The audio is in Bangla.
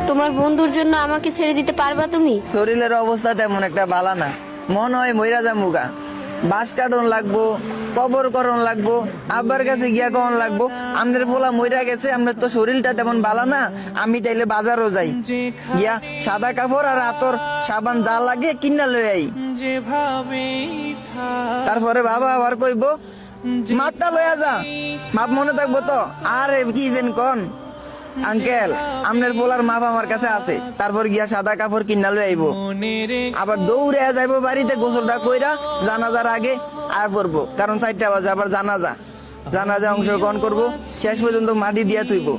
তোমার বন্ধুর জন্য আমাকে ছেড়ে দিতে পারবা তুমি? শরীরের অবস্থা তেমন একটা ভালো না, মনে হয় মইরা যামুগা। বাস কাটন লাগবো, কবর করণ লাগবো, আব্বার কাছে গিয়া কখন লাগবো আমনের পোলা মইরা গেছে, আমনের তো শরীরটা তেমন ভালো না। আমি তাইলে বাজারও যাই, গিয়া সাদা কাপড় আর আতর সাবান যা লাগে কিনা লই আই। তারপরে বাবা আবার কইবো মাপটা লইয়া যা, মাপ মনে থাকবো তো। আর কি যেন কন আঙ্কেল, আমনের পোলার মাপ আমার কাছে আছে। তারপর গিয়া সাদা কাপড় কিনা লই আইবো, আবার দৌড়ে যাইবো বাড়িতে, গোসলটা কইরা জানাজার আগে আয়া পড়বো, কারণ 4টা বাজে আবার জানাজা অংশগ্রহণ করবো, শেষ পর্যন্ত মাটি দিয়া তুইবো।